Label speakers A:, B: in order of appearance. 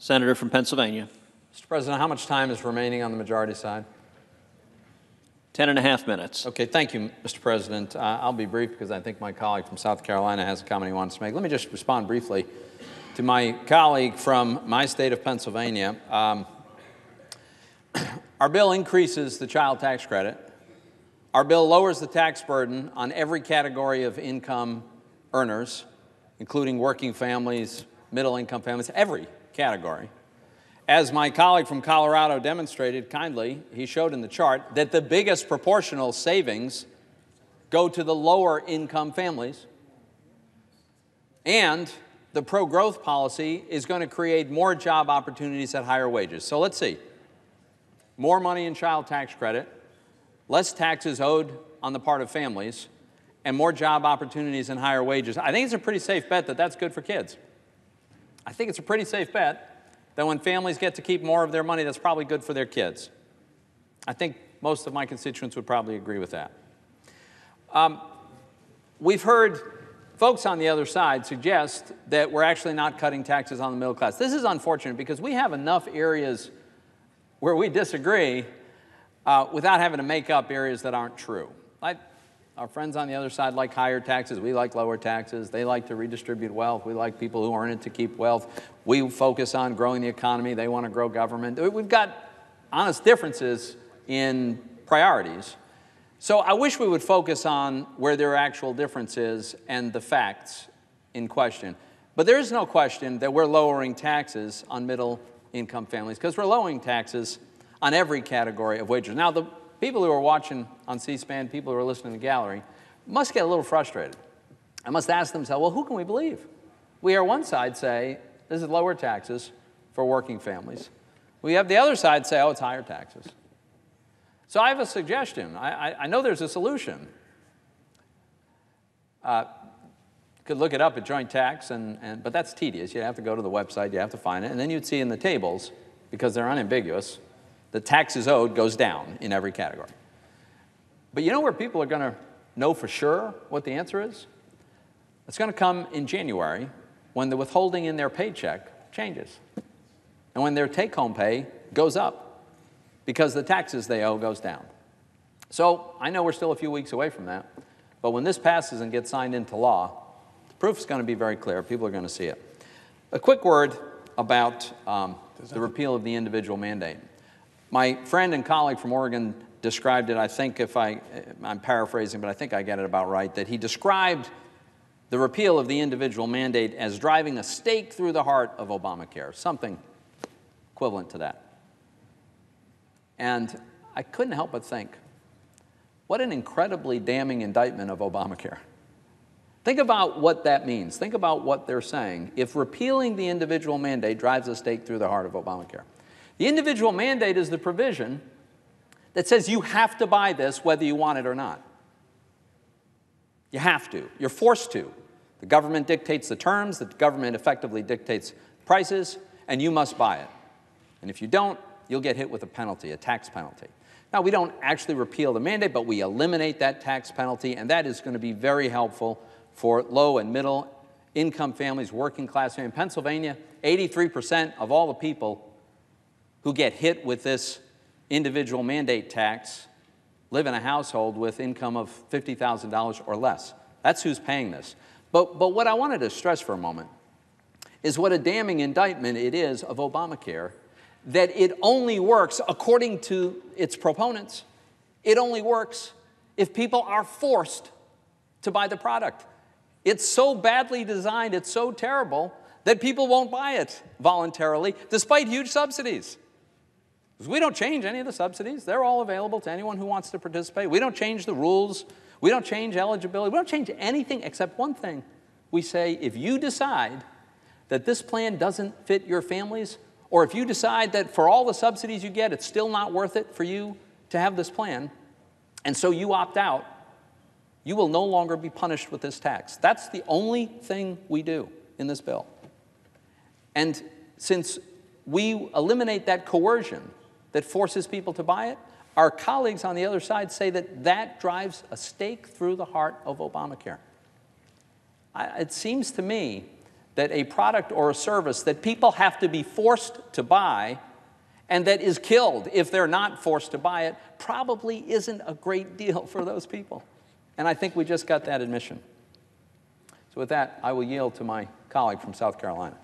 A: Senator from Pennsylvania.
B: Mr. President, how much time is remaining on the majority side?
A: 10.5 minutes.
B: Okay, thank you, Mr. President. I'll be brief because I think my colleague from South Carolina has a comment he wants to make. Let me just respond briefly to my colleague from my state of Pennsylvania. Our bill increases the child tax credit. Our bill lowers the tax burden on every category of income earners, including working families, middle-income families, every category. As my colleague from Colorado demonstrated kindly, he showed in the chart that the biggest proportional savings go to the lower income families. And the pro-growth policy is going to create more job opportunities at higher wages. So let's see. More money in child tax credit, less taxes owed on the part of families, and more job opportunities and higher wages. I think it's a pretty safe bet that that's good for kids. I think it's a pretty safe bet that when families get to keep more of their money, that's probably good for their kids. I think most of my constituents would probably agree with that. We've heard folks on the other side suggest that we're actually not cutting taxes on the middle class. This is unfortunate because we have enough areas where we disagree without having to make up areas that aren't true. Our friends on the other side like higher taxes. We like lower taxes. They like to redistribute wealth. We like people who earn it to keep wealth. We focus on growing the economy. They want to grow government. We've got honest differences in priorities. So I wish we would focus on where there are actual differences and the facts in question. But there is no question that we're lowering taxes on middle-income families because we're lowering taxes on every category of wages. Now, the people who are watching on C-SPAN, people who are listening to the gallery, must get a little frustrated. I must ask themselves, well, who can we believe? We hear one side say, this is lower taxes for working families. We have the other side say, oh, it's higher taxes. So I have a suggestion. I know there's a solution. You could look it up at joint tax, but that's tedious. You have to go to the website, you have to find it, and then you'd see in the tables, because they're unambiguous, the taxes owed goes down in every category. But you know where people are going to know for sure what the answer is? It's going to come in January when the withholding in their paycheck changes and when their take-home pay goes up because the taxes they owe goes down. So I know we're still a few weeks away from that, but when this passes and gets signed into law, the proof is going to be very clear. People are going to see it. A quick word about the repeal of the individual mandate. My friend and colleague from Oregon described it, I think I'm paraphrasing, but I think I get it about right, that he described the repeal of the individual mandate as driving a stake through the heart of Obamacare, something equivalent to that. And I couldn't help but think, what an incredibly damning indictment of Obamacare. Think about what that means. Think about what they're saying. If repealing the individual mandate drives a stake through the heart of Obamacare. The individual mandate is the provision that says you have to buy this whether you want it or not. You have to. You're forced to. The government dictates the terms, the government effectively dictates prices, and you must buy it. And if you don't, you'll get hit with a penalty, a tax penalty. Now, we don't actually repeal the mandate, but we eliminate that tax penalty, and that is going to be very helpful for low and middle income families, working class families. In Pennsylvania, 83% of all the people who get hit with this individual mandate tax live in a household with income of $50,000 or less. That's who's paying this. But what I wanted to stress for a moment is what a damning indictment it is of Obamacare, that it only works, according to its proponents, it only works if people are forced to buy the product. It's so badly designed, it's so terrible, that people won't buy it voluntarily, despite huge subsidies. Because we don't change any of the subsidies. They're all available to anyone who wants to participate. We don't change the rules. We don't change eligibility. We don't change anything except one thing. We say, if you decide that this plan doesn't fit your families, or if you decide that for all the subsidies you get, it's still not worth it for you to have this plan, and so you opt out, you will no longer be punished with this tax. That's the only thing we do in this bill. And since we eliminate that coercion that forces people to buy it, our colleagues on the other side say that that drives a stake through the heart of Obamacare. It seems to me that a product or a service that people have to be forced to buy and that is killed if they're not forced to buy it probably isn't a great deal for those people. And I think we just got that admission. So with that, I will yield to my colleague from South Carolina.